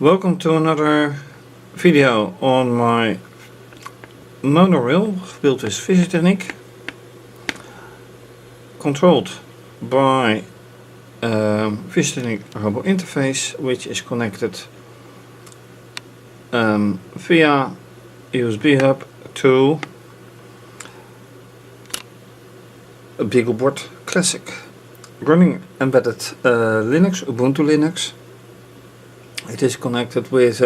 Welcome to another video on my monorail built with fischertechnik, controlled by fischertechnik robot interface, which is connected via USB hub to a BeagleBoard Classic, running embedded Linux, Ubuntu Linux. It is connected with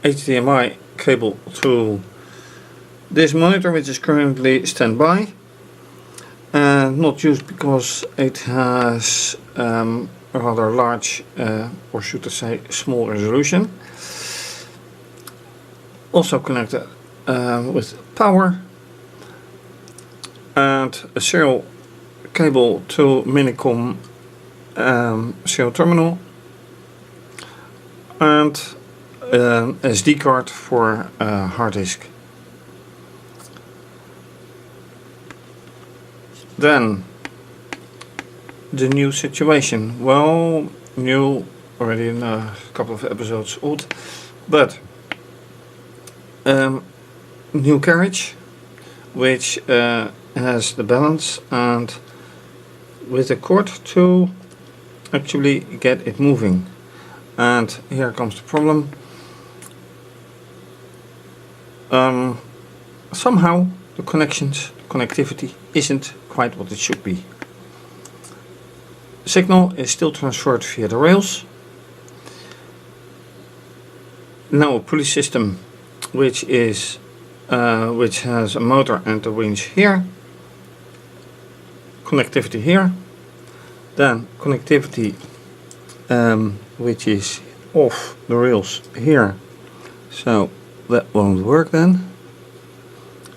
HDMI cable to this monitor, which is currently standby and not used because it has a rather large, or should I say small resolution. Also connected with power and a serial cable to Minicom serial terminal, and SD card for hard disk. Then the new situation. Well, new already in a couple of episodes old, but new carriage, which has the balance and with a cord to actually get it moving. And here comes the problem. Somehow the connectivity isn't quite what it should be. Signal is still transferred via the rails. Now a pulley system, which has a motor and a winch here. Connectivity here. Then connectivity which is off the rails here, so that won't work then.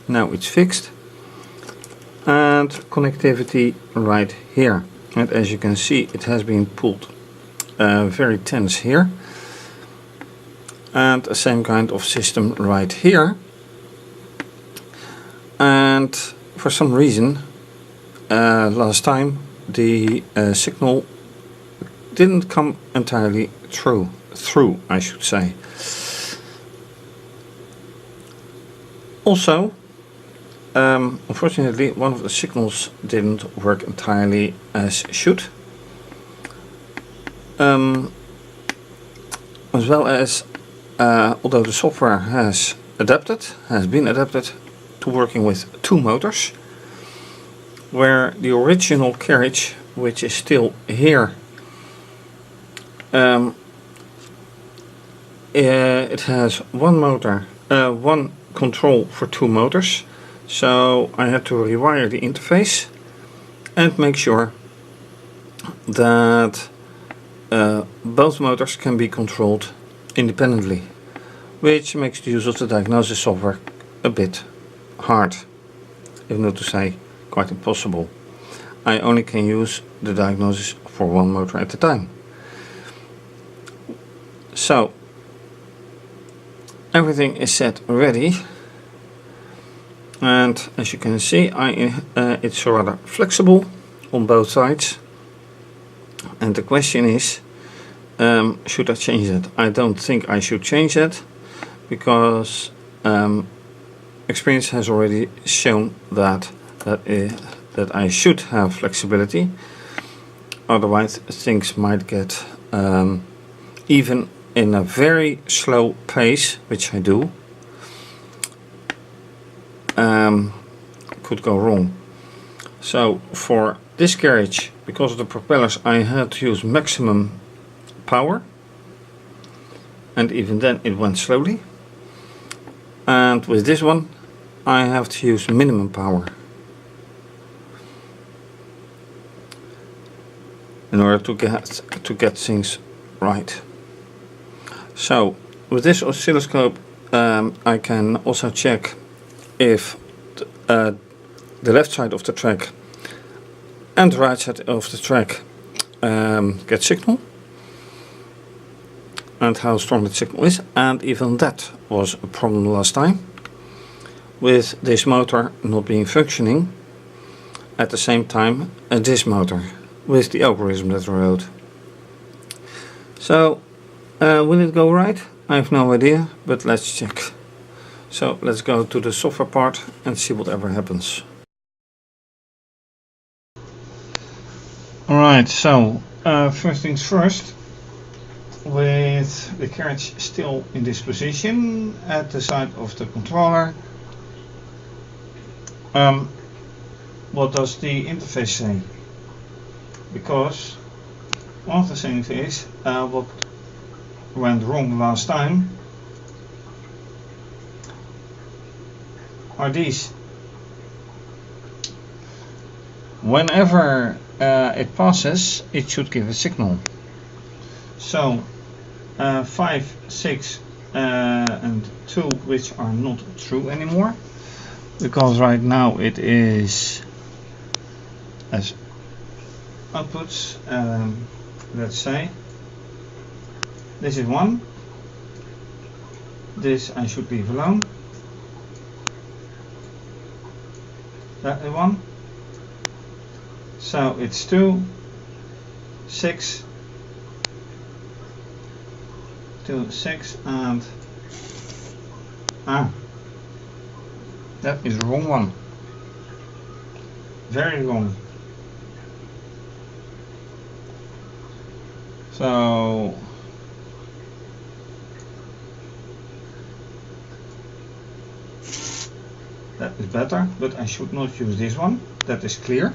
Now it's fixed. And connectivity right here, and as you can see it has been pulled very tense here, and the same kind of system right here. And for some reason last time the signal didn't come entirely through I should say. Also unfortunately one of the signals didn't work entirely as should, as well as although the software has been adapted to working with two motors, where the original carriage, which is still here, it has one motor, one control for two motors, so I had to rewire the interface and make sure that both motors can be controlled independently, which makes the use of the diagnosis software a bit hard, if not to say quite impossible. I only can use the diagnosis for one motor at a time. So everything is set ready, and as you can see it's rather flexible on both sides, and the question is, should I change that? I don't think I should change that, because experience has already shown that I should have flexibility, otherwise things might get even in a very slow pace, which I do, could go wrong. So for this carriage, because of the propellers, I had to use maximum power, and even then it went slowly. And with this one I have to use minimum power in order to get things right. So with this oscilloscope I can also check if the left side of the track and the right side of the track get signal, and how strong the signal is, and even that was a problem last time with this motor not being functioning at the same time as this motor with the algorithm that I wrote. So Will it go right? I have no idea, but let's check. So let's go to the software part and see whatever happens. Alright, so first things first, with the carriage still in this position at the side of the controller, what does the interface say? Because one of the things is what went wrong last time are these. Whenever it passes, it should give a signal. So 5, 6 and 2, which are not true anymore, because right now it is as outputs. Let's say this is 1, this I should leave alone, that is 1, so it's 2, 6, 2, 6, and that is the wrong one, very wrong. So that is better, but I should not use this one, that is clear.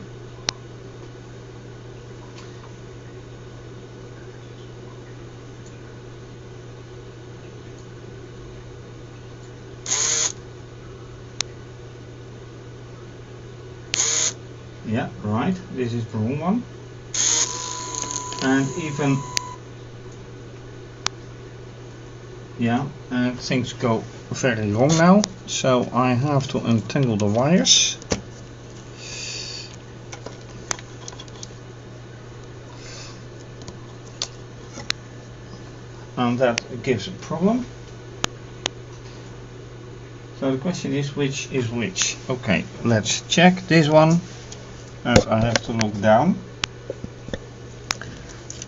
Yeah, right, this is the wrong one. And even, yeah, and things go very wrong now, so I have to untangle the wires. And that gives a problem. So the question is, which is which? Okay, let's check this one, and I have to look down.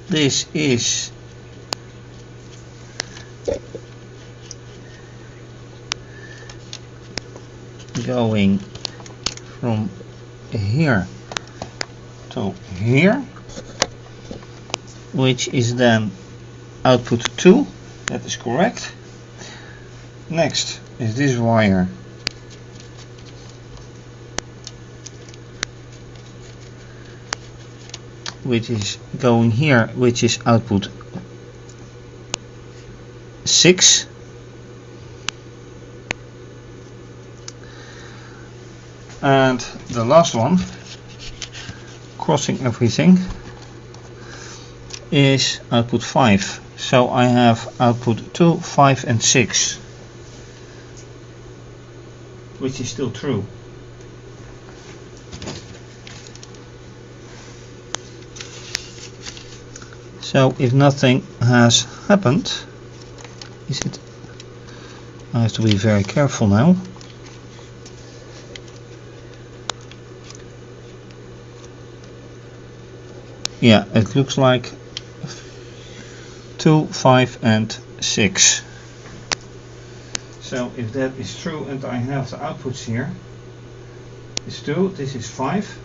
This is going from here to here, which is then output 2, that is correct. Next is this wire, which is going here, which is output 6. And the last one, crossing everything, is output 5. So I have output 2, 5 and 6, which is still true. So if nothing has happened, is it? I have to be very careful now. Yeah, it looks like 2, 5 and 6. So if that is true and I have the outputs here, it's 2, this is 5.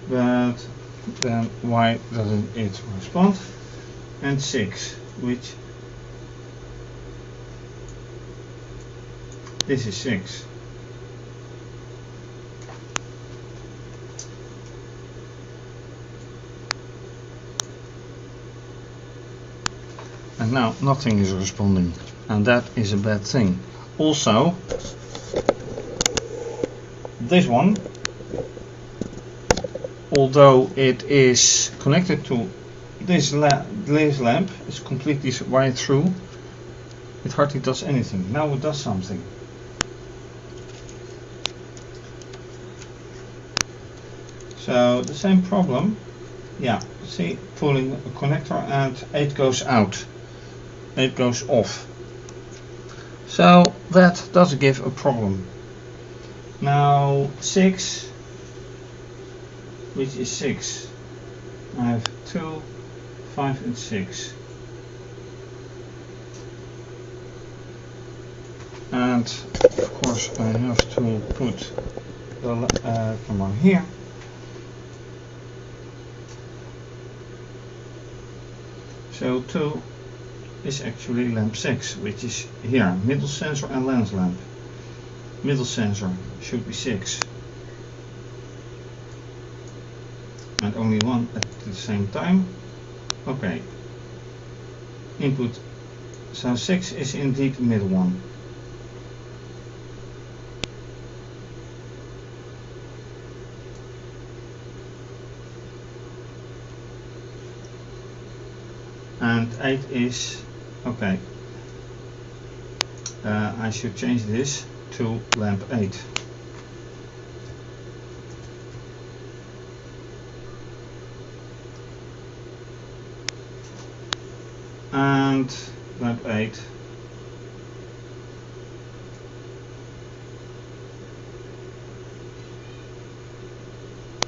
But then why doesn't it respond? And 6, which this is 6. And now nothing is responding, and that is a bad thing. Also, this one, although it is connected to this lamp, is completely wired through, it hardly does anything. Now it does something. So the same problem, yeah, see, pulling a connector and 8 goes out, 8 goes off. So that does give a problem. Now 6 which is 6. I have 2, 5 and 6. And of course I have to put the camera here. So 2 is actually lamp 6, which is here, middle sensor and lens lamp. Middle sensor should be 6. And only one at the same time. Okay. Input. So 6 is indeed the middle one. And 8 is okay. I should change this to lamp 8. And lamp 8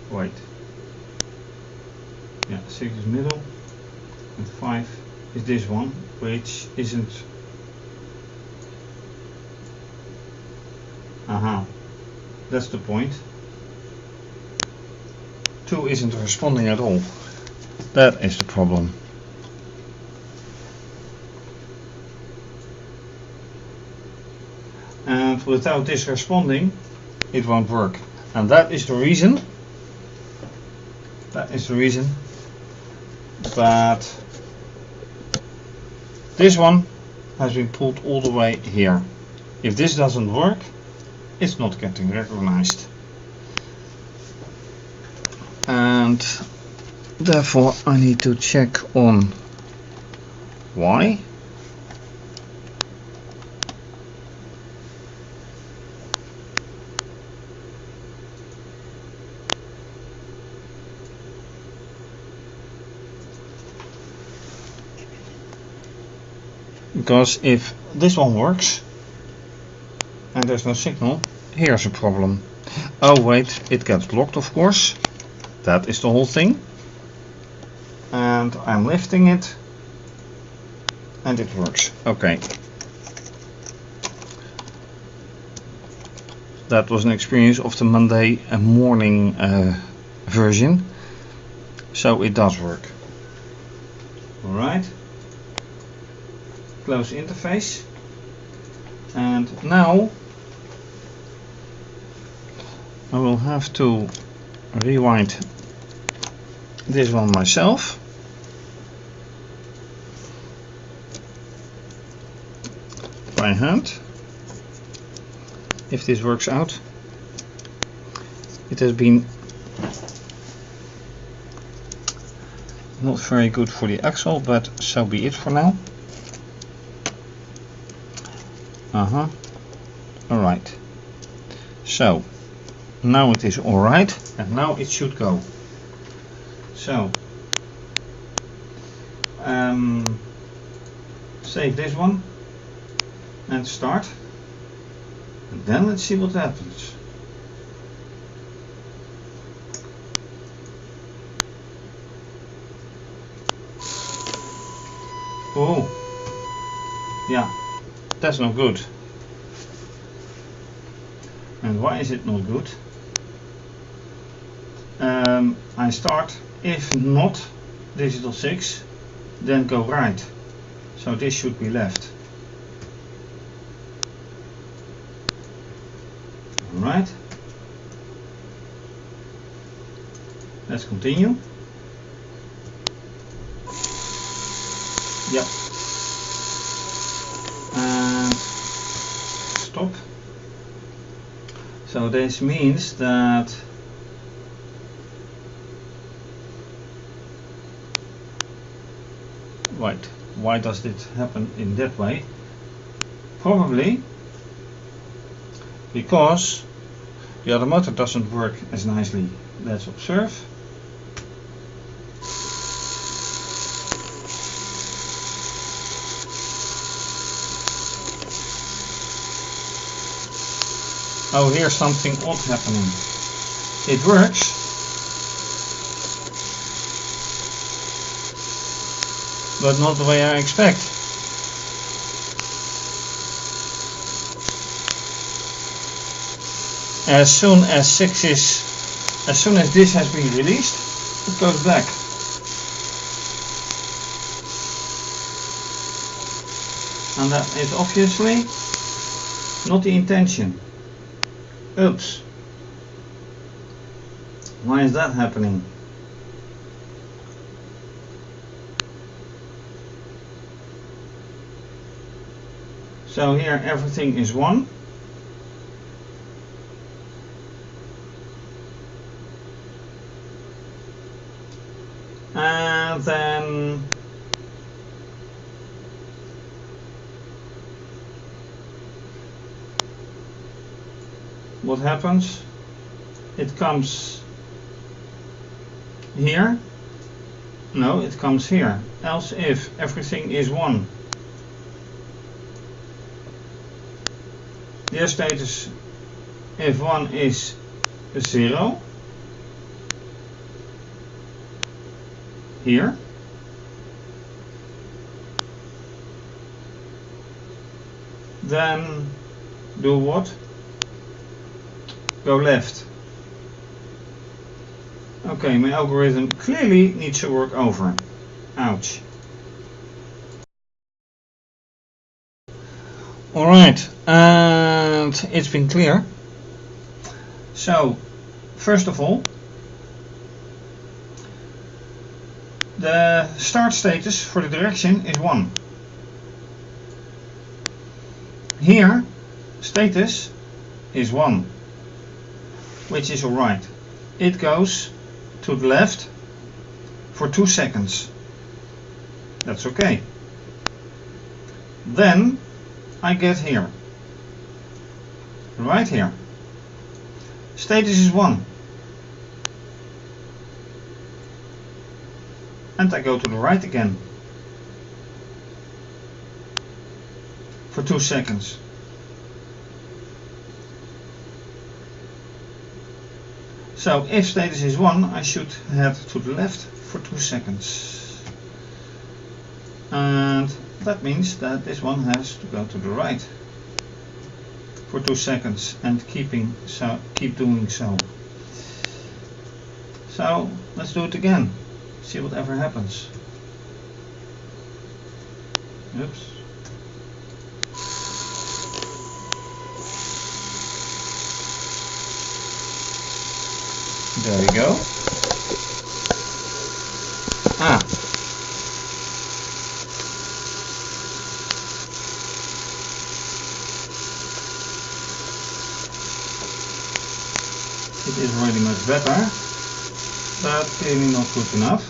wait, yeah, 6 is middle and 5 is this one, which isn't. That's the point. 2 isn't responding at all. That is the problem. And without this responding, it won't work. And that is the reason. That this one has been pulled all the way here. If this doesn't work, it's not getting recognized. And therefore I need to check on why. Because if this one works and there's no signal, here's a problem. Oh wait, it gets blocked, of course. That is the whole thing. And I'm lifting it and it works. Okay. That was an experience of the Monday morning version. So it does work. Alright. Close interface, and now I will have to rewind this one myself. By hand, if this works out. It has been not very good for the axle, but so be it for now. Alright, so now it is alright, and now it should go. So save this one and start, and then let's see what happens. Oh yeah, that's not good. And why is it not good? I start, if not digital 6, then go right. So this should be left. Alright. Let's continue. Yep. And stop. So this means that right, why does it happen in that way? Probably because the other motor doesn't work as nicely. Let's observe. Oh, here's something odd happening. It works, but not the way I expect. As soon as this has been released, it goes black. And that is obviously not the intention. Oops. Why is that happening? So here everything is 1. And then what happens? It comes here. No, it comes here. Else if everything is 1. Their status if 1 is 0. Here. Then do what? Go left. Okay, my algorithm clearly needs to work over. Ouch. Alright, and it's been clear. So, first of all, the start status for the direction is 1. Here, status is 1, which is alright. It goes to the left for 2 seconds. That's okay. Then I get here, right here. Status is 1. And I go to the right again for 2 seconds. So if status is 1, I should head to the left for 2 seconds. And that means that this one has to go to the right for 2 seconds and keep doing so. So let's do it again. See whatever happens. Oops. There we go. Ah. It is already much better, but clearly not good enough.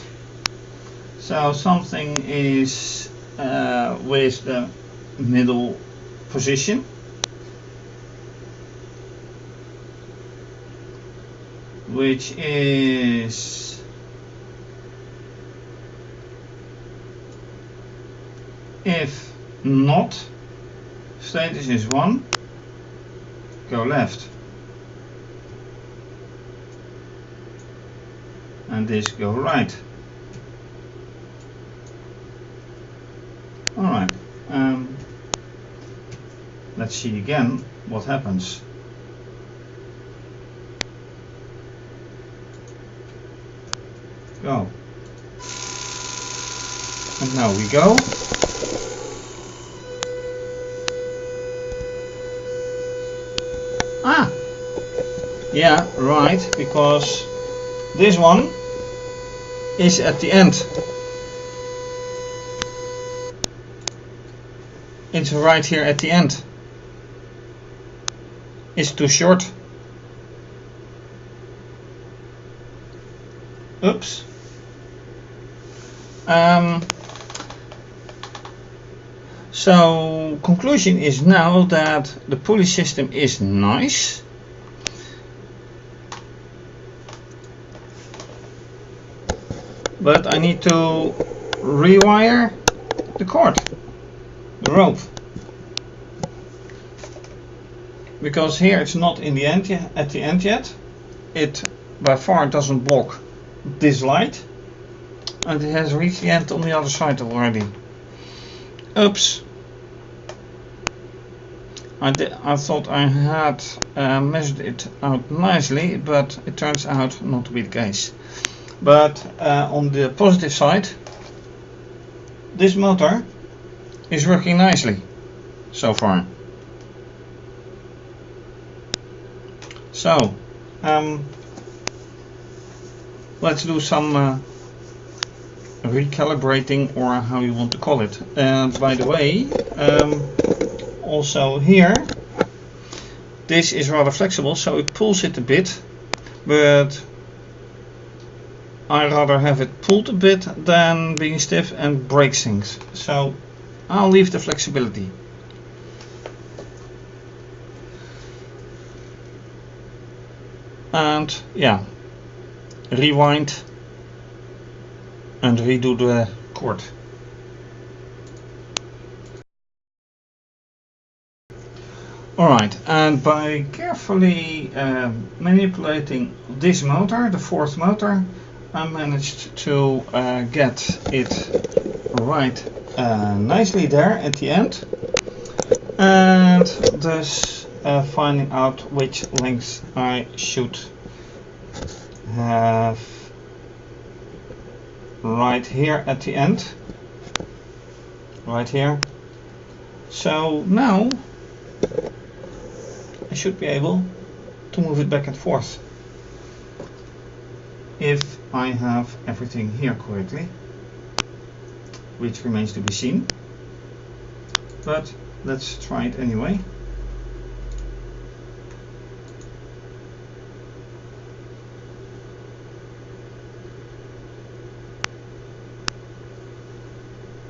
So something is with the middle position. Which is if not, status is 1, go left. And this go right. Alright, let's see again what happens. Go. And now we go. Ah! Yeah, right, because this one is at the end. It's right here at the end. It's too short. Oops. So conclusion is now that the pulley system is nice, but I need to rewire the cord, the rope, because here it's not in the end yet, at the end yet. It by far doesn't block this light, and it has reached the end on the other side already. Oops. I thought I had measured it out nicely, but it turns out not to be the case. But on the positive side, this motor is working nicely so far. So let's do some recalibrating, or how you want to call it. By the way, also here, this is rather flexible, so it pulls it a bit, but I rather have it pulled a bit than being stiff and break things. So I'll leave the flexibility. And yeah, rewind and redo the cord. Alright, and by carefully manipulating this motor, the fourth motor, I managed to get it right nicely there at the end, and thus finding out which length I should have right here at the end, right here. So now I should be able to move it back and forth if I have everything here correctly, which remains to be seen, but let's try it anyway.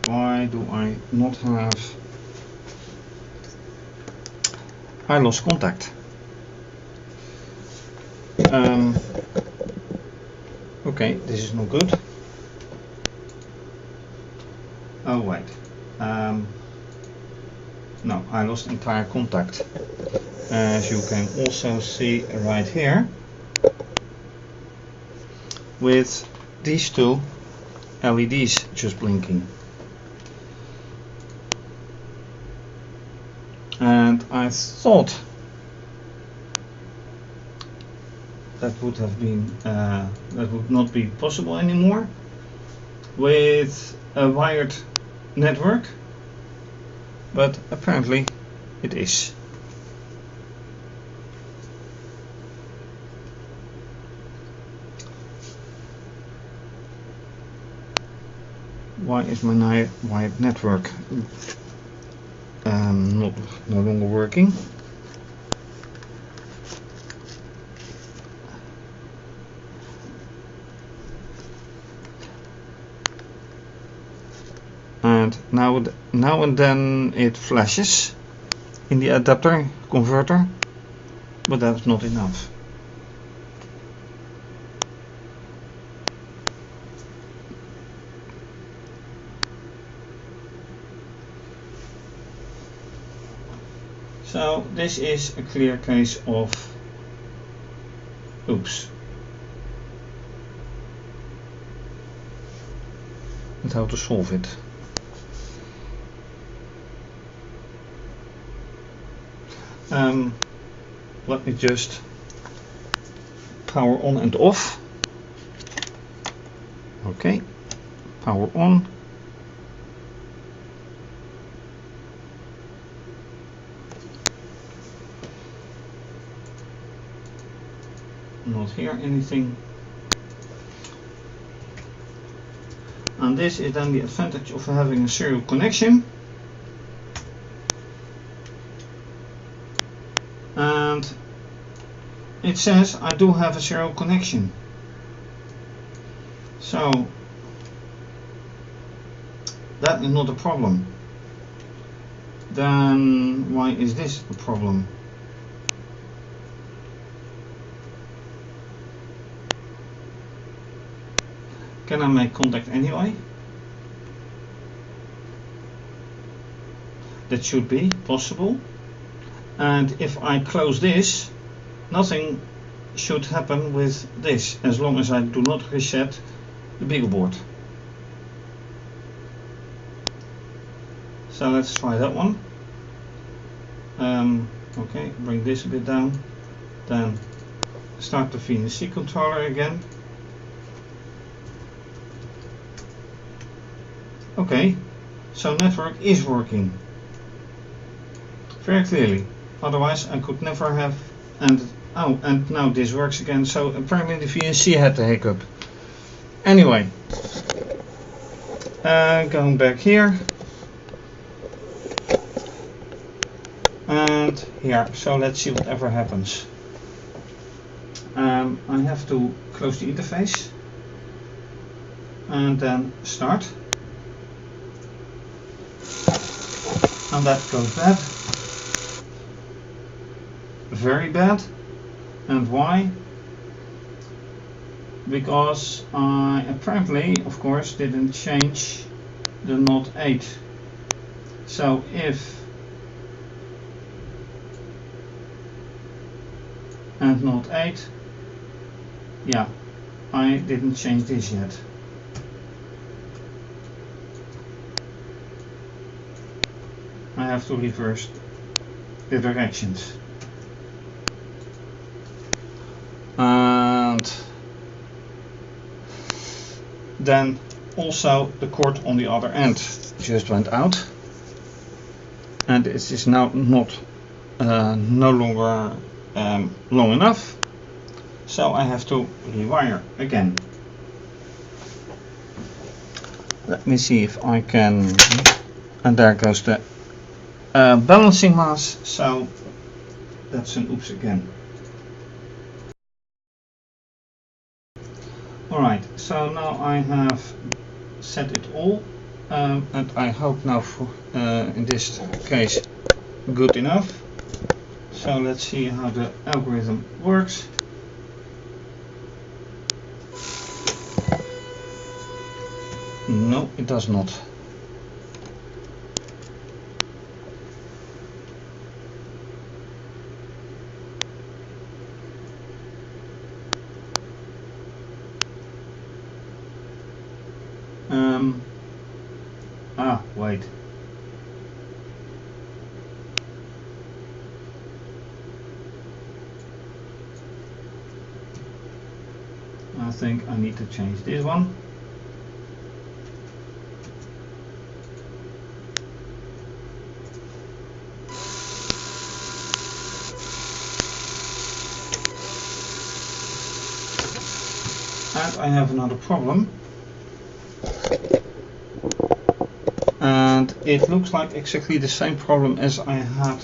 Why do I not have... I lost contact. Okay, this is not good. Oh wait. No, I lost entire contact. As you can also see right here, with these two LEDs just blinking. And I thought that would have been that would not be possible anymore with a wired network, but apparently it is. Why is my wired network no longer working? And now and then it flashes in the adapter converter, but that's not enough. So this is a clear case of oops. And how to solve it. Let me just power on and off. Okay, power on. Not hear anything. And this is then the advantage of having a serial connection. And it says I do have a serial connection. So that is not a problem. Then why is this a problem? Can I make contact anyway? That should be possible. And if I close this, nothing should happen with this, as long as I do not reset the BeagleBoard. So let's try that one. Okay, bring this a bit down. Then start the VNC controller again. Okay, so network is working very clearly. Otherwise I could never have, and now this works again. So apparently the VNC had the hiccup. Anyway, going back here and here. So let's see whatever happens. I have to close the interface and then start. And that goes bad. Very bad. And why? Because I apparently, of course, didn't change the Node 8. So if and Node 8, yeah, I didn't change this yet. I have to reverse the directions. And then also the cord on the other end just went out, and it is now not no longer long enough, so I have to rewire again. Let me see if I can, and there goes the balancing mass, so that's an oops again. Alright, so now I have set it all, and I hope now for, in this case, good enough. So let's see how the algorithm works. No, it does not. Wait. I think I need to change this one. And I have another problem. And it looks like exactly the same problem as I had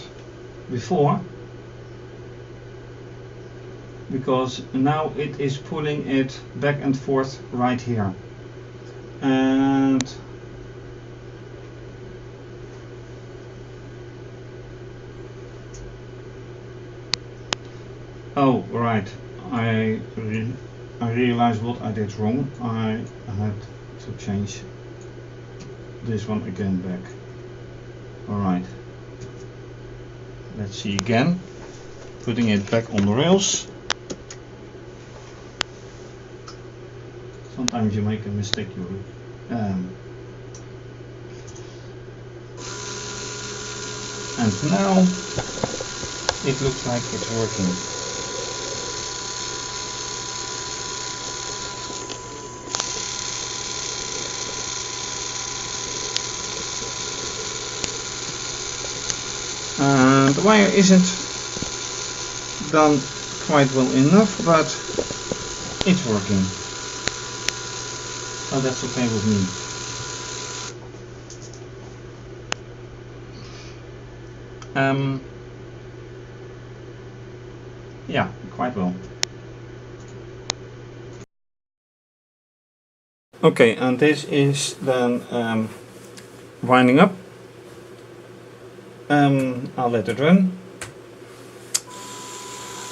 before, because now it is pulling it back and forth right here. And oh right, I realized what I did wrong. I had to change this one again back. Alright, let's see again, putting it back on the rails. Sometimes you make a mistake, and now it looks like it's working. And the wire isn't done quite well enough, but it's working. So that's okay with me. Yeah, quite well. Okay, and this is then winding up. I'll let it run.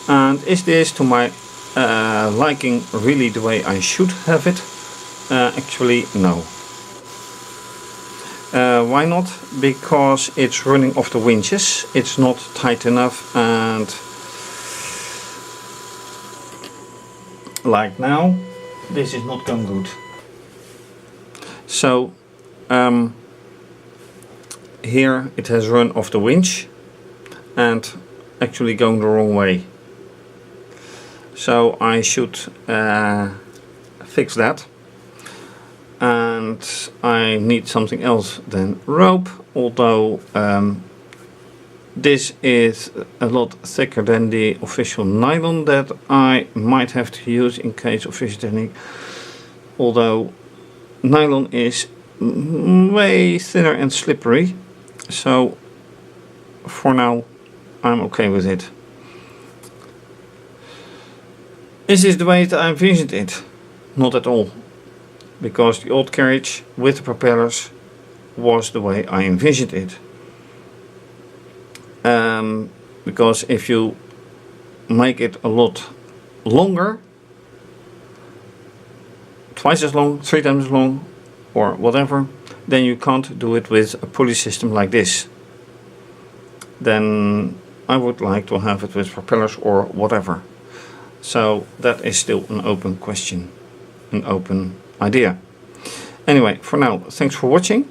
And is this to my liking really the way I should have it? Actually no. Why not? Because it's running off the winches, it's not tight enough, and like now this is not going good. So here it has run off the winch and actually going the wrong way. So I should fix that, and I need something else than rope, although this is a lot thicker than the official nylon that I might have to use in case of fischertechnik, although nylon is way thinner and slippery, so for now I'm okay with it. Is this the way that I envisioned it? Not at all, because the old carriage with the propellers was the way I envisioned it. Because if you make it a lot longer, twice as long, 3 times as long, or whatever, then you can't do it with a pulley system like this. Then I would like to have it with propellers or whatever. So that is still an open question, an open idea. Anyway, for now, thanks for watching.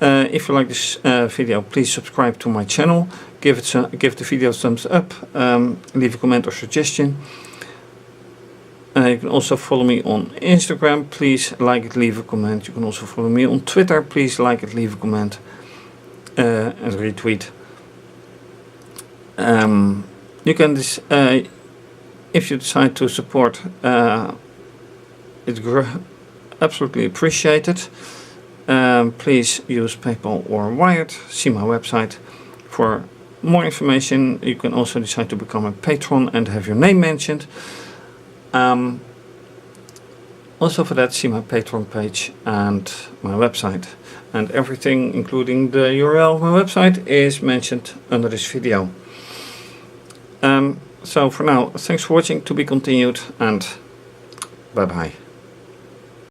If you like this video, please subscribe to my channel, give the video a thumbs up, leave a comment or suggestion. You can also follow me on Instagram, please like it, leave a comment. You can also follow me on Twitter, please like it, leave a comment and retweet. You can if you decide to support, it's absolutely appreciated. Please use PayPal or Wired. See my website for more information. You can also decide to become a patron and have your name mentioned. Also for that, see my Patreon page and my website. And everything, including the URL of my website, is mentioned under this video. So for now, thanks for watching, to be continued, and bye bye.